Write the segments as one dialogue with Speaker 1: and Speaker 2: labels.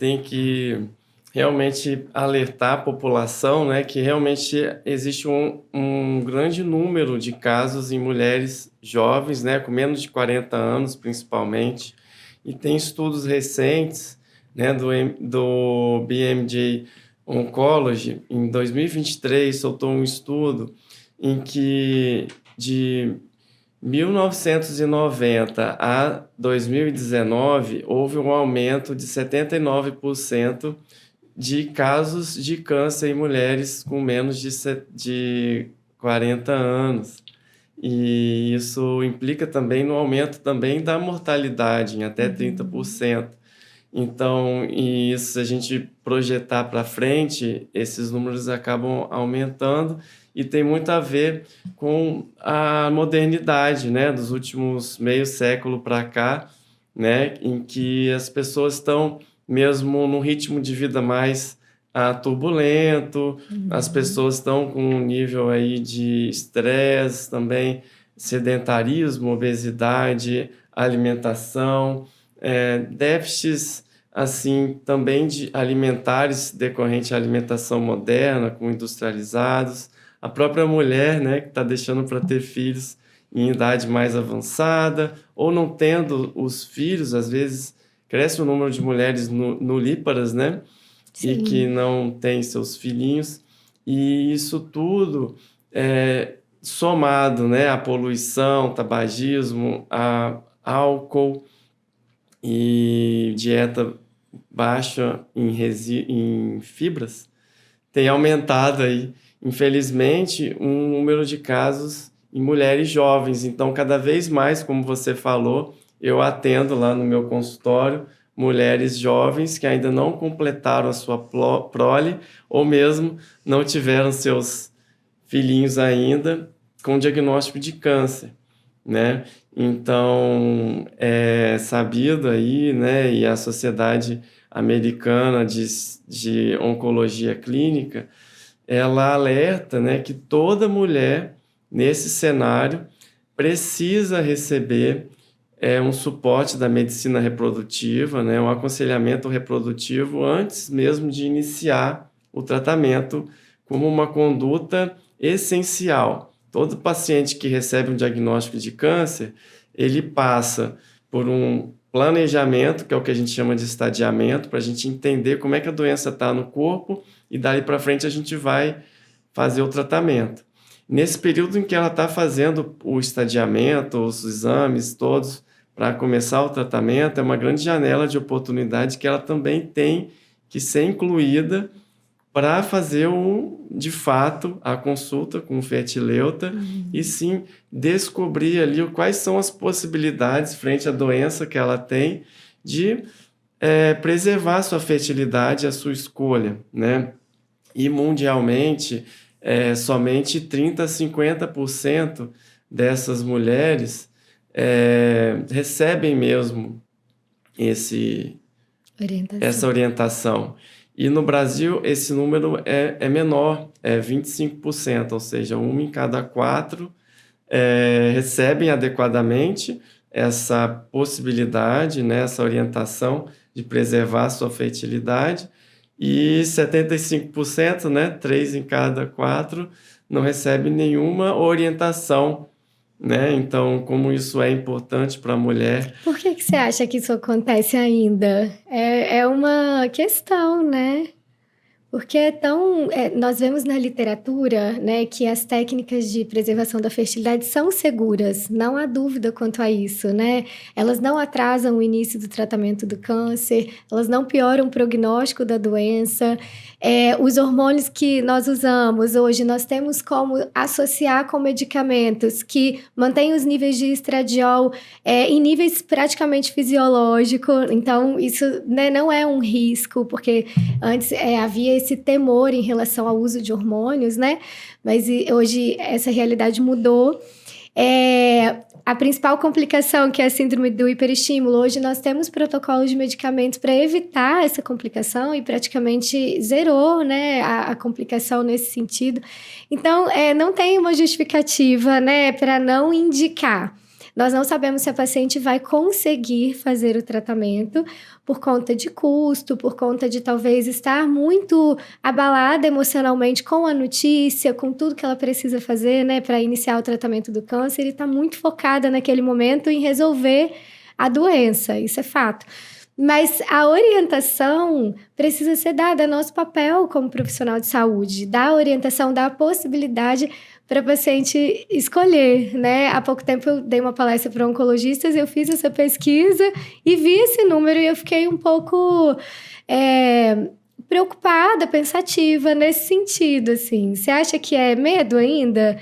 Speaker 1: tem que realmente alertar a população, né, que realmente existe um grande número de casos em mulheres jovens, né, com menos de 40 anos, principalmente, e tem estudos recentes, né, do BMJ Oncology, em 2023, soltou um estudo em que de 1990 a 2019 houve um aumento de 79% de casos de câncer em mulheres com menos de 40 anos. E isso implica também no aumento também da mortalidade em até 30%. Então, e isso, se a gente projetar para frente, esses números acabam aumentando e tem muito a ver com a modernidade, né, dos últimos meio século para cá, né, em que as pessoas estão mesmo num ritmo de vida mais turbulento, as pessoas estão com um nível aí de estresse também, sedentarismo, obesidade, alimentação, déficits assim também de alimentares decorrente à alimentação moderna, com industrializados, a própria mulher, né, que está deixando para ter filhos em idade mais avançada, ou não tendo os filhos, às vezes cresce o número de mulheres nulíparas, né, e que não têm seus filhinhos, e isso tudo somado, né, à poluição, tabagismo, a álcool e dieta baixa em fibras, tem aumentado aí, infelizmente, um número de casos em mulheres jovens. Então, cada vez mais, como você falou, eu atendo lá no meu consultório mulheres jovens que ainda não completaram a sua prole ou mesmo não tiveram seus filhinhos ainda com diagnóstico de câncer, né? Então, é sabido aí, né, e a Sociedade Americana de Oncologia Clínica, ela alerta, né, que toda mulher, nesse cenário, precisa receber um suporte da medicina reprodutiva, né, um aconselhamento reprodutivo antes mesmo de iniciar o tratamento como uma conduta essencial. Todo paciente que recebe um diagnóstico de câncer, ele passa por um planejamento, que é o que a gente chama de estadiamento, para a gente entender como é que a doença está no corpo e daí para frente a gente vai fazer o tratamento. Nesse período em que ela está fazendo o estadiamento, os exames todos para começar o tratamento, é uma grande janela de oportunidade que ela também tem que ser incluída para fazer, de fato, a consulta com o fertileuta e sim descobrir ali quais são as possibilidades frente à doença que ela tem de preservar a sua fertilidade, a sua escolha, né? E mundialmente, somente 30% a 50% dessas mulheres recebem mesmo essa orientação. E no Brasil, esse número é menor, é 25%, ou seja, 1 em cada 4 recebem adequadamente essa possibilidade, né, essa orientação de preservar a sua fertilidade, e 75%, né, 3 em cada 4, não recebem nenhuma orientação, né? Então, como isso é importante para a mulher.
Speaker 2: Por que você acha que isso acontece ainda? É uma questão, né? Porque nós vemos na literatura, né, que as técnicas de preservação da fertilidade são seguras, não há dúvida quanto a isso, né? Elas não atrasam o início do tratamento do câncer, elas não pioram o prognóstico da doença. Os hormônios que nós usamos hoje, nós temos como associar com medicamentos que mantêm os níveis de estradiol em níveis praticamente fisiológicos. Então, isso, né, não é um risco, porque antes havia esse temor em relação ao uso de hormônios, né? Mas hoje essa realidade mudou. A principal complicação, que é a síndrome do hiperestímulo, hoje nós temos protocolos de medicamentos para evitar essa complicação e praticamente zerou, né, a complicação nesse sentido. Então, não tem uma justificativa, né, para não indicar. nós não sabemos se a paciente vai conseguir fazer o tratamento por conta de custo, por conta de talvez estar muito abalada emocionalmente com a notícia, com tudo que ela precisa fazer, né, para iniciar o tratamento do câncer, e está muito focada naquele momento em resolver a doença, isso é fato. Mas a orientação precisa ser dada, é nosso papel como profissional de saúde, dar a orientação, dar a possibilidade para a paciente escolher, né? Há pouco tempo eu dei uma palestra para oncologistas, eu fiz essa pesquisa e vi esse número e eu fiquei um pouco preocupada, pensativa nesse sentido, assim. Você acha que é medo ainda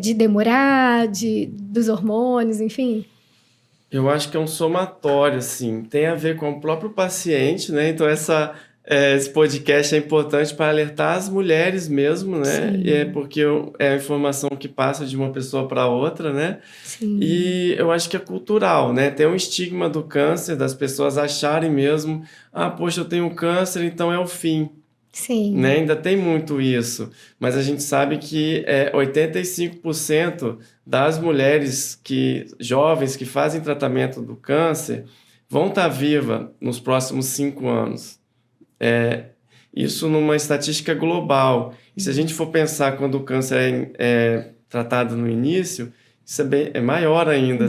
Speaker 2: de demorar, dos hormônios, enfim?
Speaker 1: Eu acho que é um somatório, assim, tem a ver com o próprio paciente, né? Então, esse podcast é importante para alertar as mulheres mesmo, né?
Speaker 2: Sim.
Speaker 1: Porque é a informação que passa de uma pessoa para outra, né?
Speaker 2: Sim.
Speaker 1: E eu acho que é cultural, né? Tem um estigma do câncer, das pessoas acharem mesmo, poxa, eu tenho câncer, então é o fim.
Speaker 2: Sim.
Speaker 1: Né? Ainda tem muito isso, mas a gente sabe que 85% das mulheres jovens que fazem tratamento do câncer vão estar vivas nos próximos 5 anos. Isso numa estatística global. E se a gente for pensar quando o câncer é tratado no início, isso é maior ainda,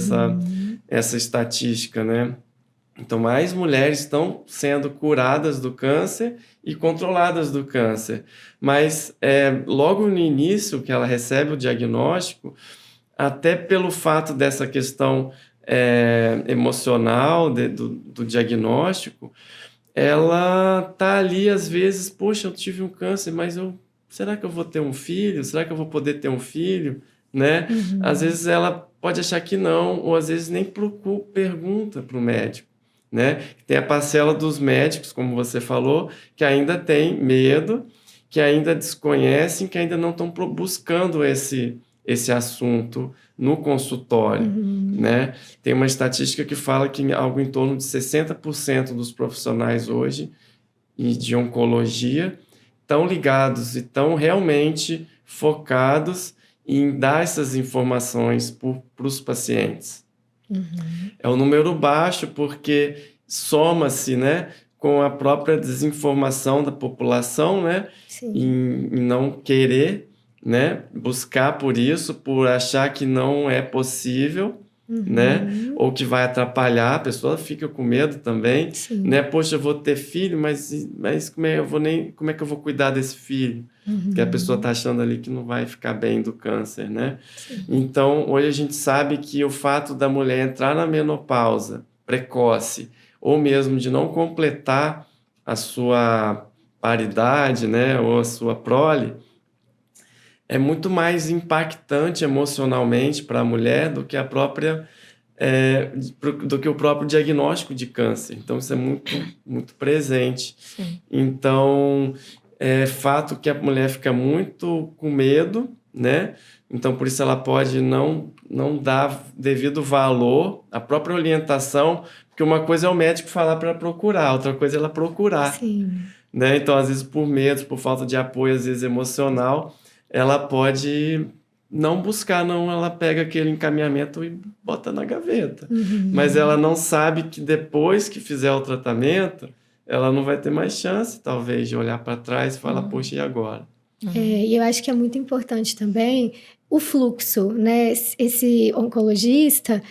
Speaker 1: essa estatística, né? Então, mais mulheres estão sendo curadas do câncer e controladas do câncer. Mas, logo no início que ela recebe o diagnóstico, até pelo fato dessa questão emocional do diagnóstico, ela está ali, às vezes, poxa, eu tive um câncer, mas será que eu vou ter um filho? Será que eu vou poder ter um filho? Né? Às vezes ela pode achar que não, ou às vezes nem pergunta para o médico. Né? Tem a parcela dos médicos, como você falou, que ainda tem medo, que ainda desconhecem, que ainda não estão buscando esse assunto no consultório. Né? Tem uma estatística que fala que algo em torno de 60% dos profissionais hoje de oncologia estão ligados e estão realmente focados em dar essas informações para os pacientes. É um número baixo porque soma-se, né, com a própria desinformação da população, né, em não querer, né, buscar por isso, por achar que não é possível, né, ou que vai atrapalhar, a pessoa fica com medo também, né, poxa, eu vou ter filho, mas como é que eu vou cuidar desse filho? Que a pessoa está achando ali que não vai ficar bem do câncer, né? Então, hoje a gente sabe que o fato da mulher entrar na menopausa precoce, ou mesmo de não completar a sua paridade, né, ou a sua prole, é muito mais impactante emocionalmente para a mulher do que do que o próprio diagnóstico de câncer. Então, isso é muito, muito presente. Então, é fato que a mulher fica muito com medo, né? Então, por isso ela pode não dar devido valor à própria orientação, porque uma coisa é o médico falar para procurar, outra coisa é ela procurar. Né? Então, às vezes, por medo, por falta de apoio, às vezes emocional, ela pode não buscar, ela pega aquele encaminhamento e bota na gaveta. Mas ela não sabe que depois que fizer o tratamento, ela não vai ter mais chance, talvez, de olhar para trás e falar, poxa, e agora?
Speaker 2: E eu acho que é muito importante também o fluxo, né? Esse oncologista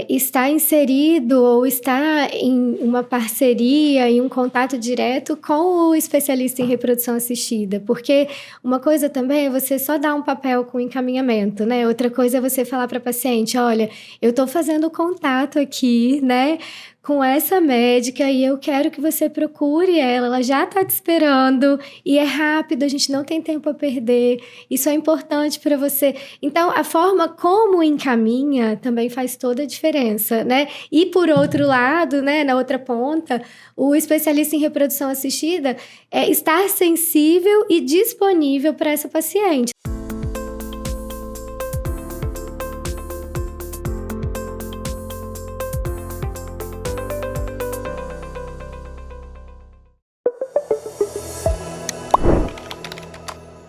Speaker 2: está inserido ou está em uma parceria, em um contato direto com o especialista em reprodução assistida, porque uma coisa também é você só dar um papel com encaminhamento, né? Outra coisa é você falar para a paciente, olha, eu estou fazendo contato aqui, né, com essa médica e eu quero que você procure ela já está te esperando e é rápido, a gente não tem tempo a perder, isso é importante para você. Então, a forma como encaminha também faz toda a diferença, né? E por outro lado, né, na outra ponta, o especialista em reprodução assistida é estar sensível e disponível para essa paciente.